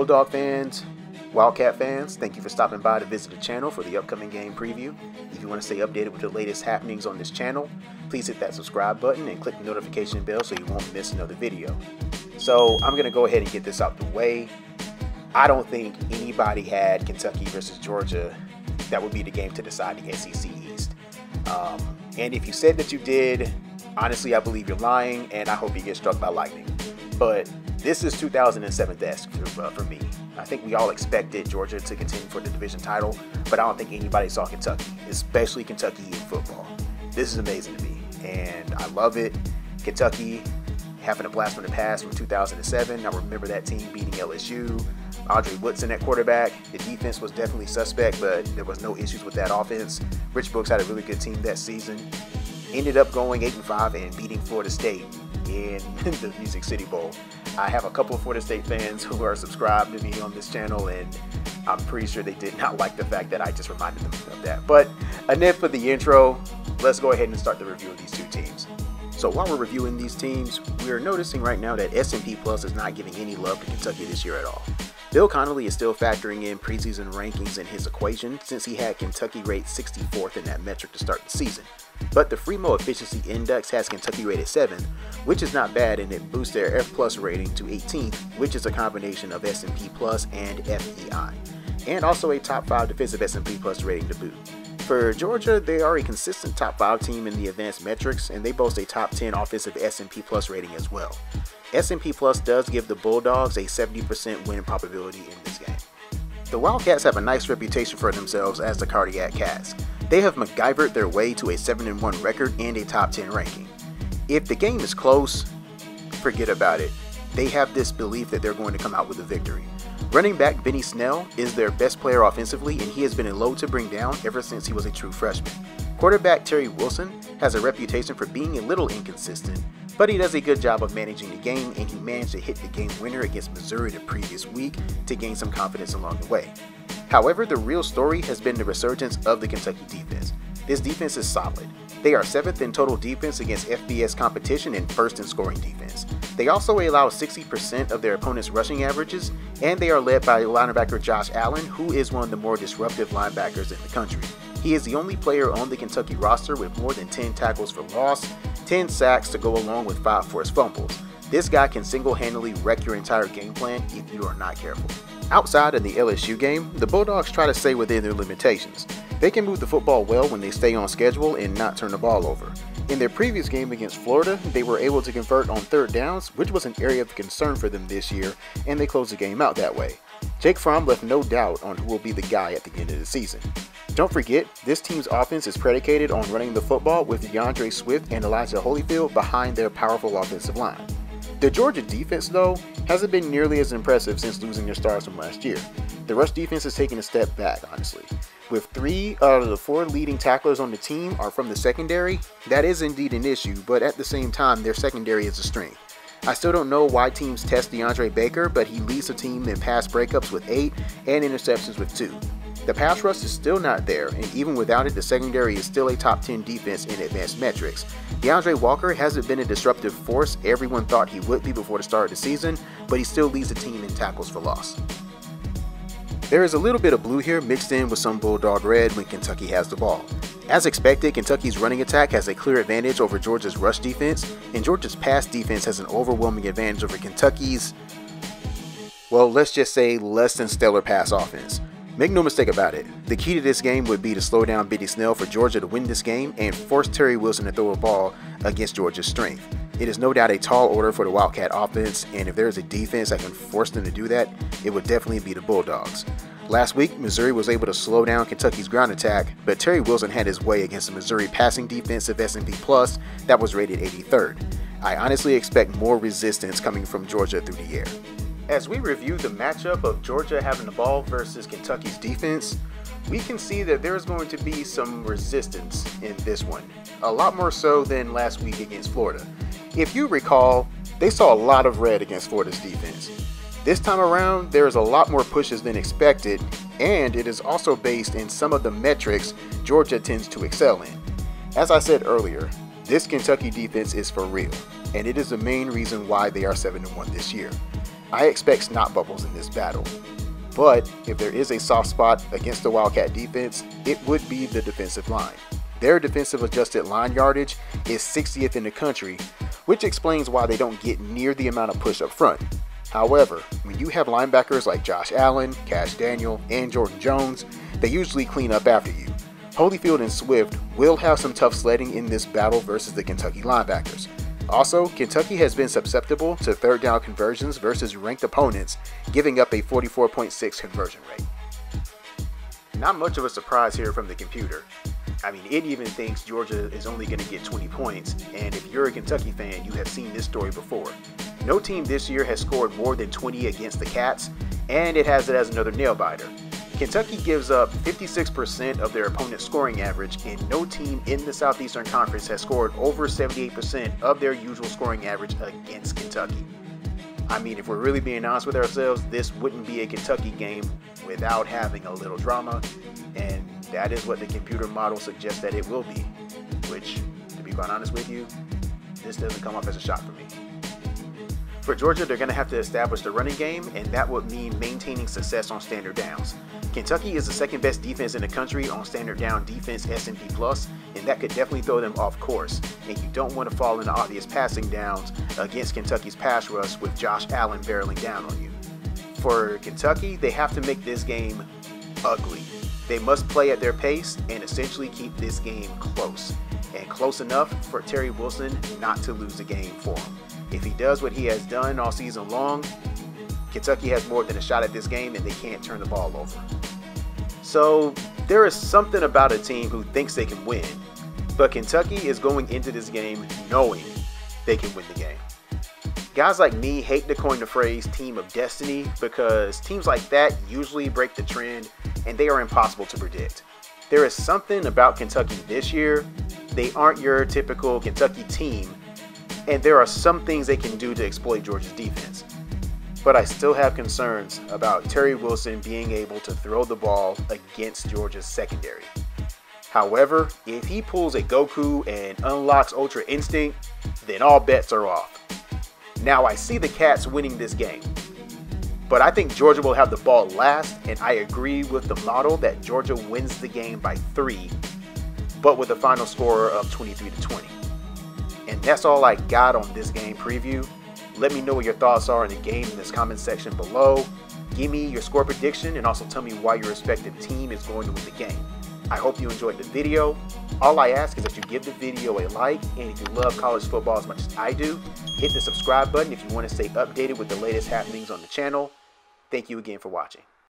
Bulldog fans, Wildcat fans, thank you for stopping by to visit the channel for the upcoming game preview. If you want to stay updated with the latest happenings on this channel, please hit that subscribe button and click the notification bell so you won't miss another video. So I'm going to go ahead and get this out the way. I don't think anybody had Kentucky versus Georgia. That would be the game to decide the SEC East. And if you said that you did, honestly, I believe you're lying, and I hope you get struck by lightning. But this is 2007-esque for me. I think we all expected Georgia to contend for the division title, but I don't think anybody saw Kentucky, especially Kentucky in football. This is amazing to me, and I love it. Kentucky having a blast from the past from 2007. I remember that team beating LSU. Audrey Woodson at quarterback. The defense was definitely suspect, but there was no issues with that offense. Rich Brooks had a really good team that season. Ended up going 8-5 and beating Florida State in the Music City Bowl. I have a couple of Florida State fans who are subscribed to me on this channel, and I'm pretty sure they did not like the fact that I just reminded them of that. But enough for the intro. Let's go ahead and start the review of these two teams. So while we're reviewing these teams, we're noticing right now that S&P Plus is not giving any love to Kentucky this year at all. Bill Connolly is still factoring in preseason rankings in his equation since he had Kentucky rated 64th in that metric to start the season. But the Fremo Efficiency Index has Kentucky rated 7th, which is not bad, and it boosts their F Plus rating to 18th, which is a combination of S&P Plus and FEI, and also a top 5 defensive S&P Plus rating to boot. For Georgia, they are a consistent top 5 team in the advanced metrics, and they boast a top 10 offensive S&P Plus rating as well. S&P Plus does give the Bulldogs a 70% win probability in this game. The Wildcats have a nice reputation for themselves as the Cardiac Cats. They have MacGyvered their way to a 7-1 record and a top 10 ranking. If the game is close, forget about it. They have this belief that they're going to come out with a victory. Running back Benny Snell is their best player offensively, and he has been a load to bring down ever since he was a true freshman. Quarterback Terry Wilson has a reputation for being a little inconsistent, but he does a good job of managing the game, and he managed to hit the game winner against Missouri the previous week to gain some confidence along the way. However, the real story has been the resurgence of the Kentucky defense. This defense is solid. They are 7th in total defense against FBS competition and 1st in scoring defense. They also allow 60% of their opponents' rushing averages, and they are led by linebacker Josh Allen, who is one of the more disruptive linebackers in the country. He is the only player on the Kentucky roster with more than 10 tackles for loss, 10 sacks to go along with 5 forced fumbles. This guy can single-handedly wreck your entire game plan if you are not careful. Outside of the LSU game, the Bulldogs try to stay within their limitations. They can move the football well when they stay on schedule and not turn the ball over. In their previous game against Florida, they were able to convert on 3rd downs, which was an area of concern for them this year, and they closed the game out that way. Jake Fromm left no doubt on who will be the guy at the end of the season. Don't forget, this team's offense is predicated on running the football with DeAndre Swift and Elijah Holyfield behind their powerful offensive line. The Georgia defense, though, hasn't been nearly as impressive since losing their stars from last year. The rush defense has taken a step back, honestly. With 3 out of the 4 leading tacklers on the team are from the secondary, that is indeed an issue, but at the same time, their secondary is a strength. I still don't know why teams test DeAndre Baker, but he leads the team in pass breakups with 8 and interceptions with 2. The pass rush is still not there, and even without it, the secondary is still a top 10 defense in advanced metrics. DeAndre Walker hasn't been a disruptive force everyone thought he would be before the start of the season, but he still leads the team in tackles for loss. There is a little bit of blue here mixed in with some Bulldog red when Kentucky has the ball. As expected, Kentucky's running attack has a clear advantage over Georgia's rush defense, and Georgia's pass defense has an overwhelming advantage over Kentucky's, well, let's just say less than stellar pass offense. Make no mistake about it, the key to this game would be to slow down Benny Snell for Georgia to win this game and force Terry Wilson to throw a ball against Georgia's strength. It is no doubt a tall order for the Wildcat offense, and if there is a defense that can force them to do that, it would definitely be the Bulldogs. Last week, Missouri was able to slow down Kentucky's ground attack, but Terry Wilson had his way against the Missouri passing defense of S&P Plus that was rated 83rd. I honestly expect more resistance coming from Georgia through the air. As we review the matchup of Georgia having the ball versus Kentucky's defense, we can see that there's going to be some resistance in this one, a lot more so than last week against Florida. If you recall, they saw a lot of red against Florida's defense. This time around, there is a lot more pushes than expected, and it is also based in some of the metrics Georgia tends to excel in. As I said earlier, this Kentucky defense is for real, and it is the main reason why they are 7-1 this year. I expect snot bubbles in this battle. But if there is a soft spot against the Wildcat defense, it would be the defensive line. Their defensive adjusted line yardage is 60th in the country, which explains why they don't get near the amount of push up front. However, when you have linebackers like Josh Allen, Cash Daniel, and Jordan Jones, they usually clean up after you. Holyfield and Swift will have some tough sledding in this battle versus the Kentucky linebackers. Also, Kentucky has been susceptible to third down conversions versus ranked opponents, giving up a 44.6 conversion rate. Not much of a surprise here from the computer. I mean, it even thinks Georgia is only going to get 20 points, and if you're a Kentucky fan, you have seen this story before. No team this year has scored more than 20 against the Cats, and it has it as another nail-biter. Kentucky gives up 56% of their opponent's scoring average, and no team in the Southeastern Conference has scored over 78% of their usual scoring average against Kentucky. I mean, if we're really being honest with ourselves, this wouldn't be a Kentucky game without having a little drama, and that is what the computer model suggests that it will be, which, to be quite honest with you, this doesn't come off as a shock for me. For Georgia, they're going to have to establish the running game, and that would mean maintaining success on standard downs. Kentucky is the second best defense in the country on standard down defense S&P+, and that could definitely throw them off course. And you don't want to fall into obvious passing downs against Kentucky's pass rush with Josh Allen barreling down on you. For Kentucky, they have to make this game ugly. They must play at their pace and essentially keep this game close, and close enough for Terry Wilson not to lose the game for him. If he does what he has done all season long, Kentucky has more than a shot at this game and they can't turn the ball over. So there is something about a team who thinks they can win, but Kentucky is going into this game knowing they can win the game. Guys like me hate to coin the phrase team of destiny because teams like that usually break the trend and they are impossible to predict. There is something about Kentucky this year. They aren't your typical Kentucky team, and there are some things they can do to exploit Georgia's defense. But I still have concerns about Terry Wilson being able to throw the ball against Georgia's secondary. However, if he pulls a Goku and unlocks Ultra Instinct, then all bets are off. Now, I see the Cats winning this game, but I think Georgia will have the ball last, and I agree with the model that Georgia wins the game by 3, but with a final score of 23-20. And that's all I got on this game preview. Let me know what your thoughts are in the game in this comment section below. Give me your score prediction and also tell me why your respective team is going to win the game. I hope you enjoyed the video. All I ask is that you give the video a like, and if you love college football as much as I do, hit the subscribe button if you want to stay updated with the latest happenings on the channel. Thank you again for watching.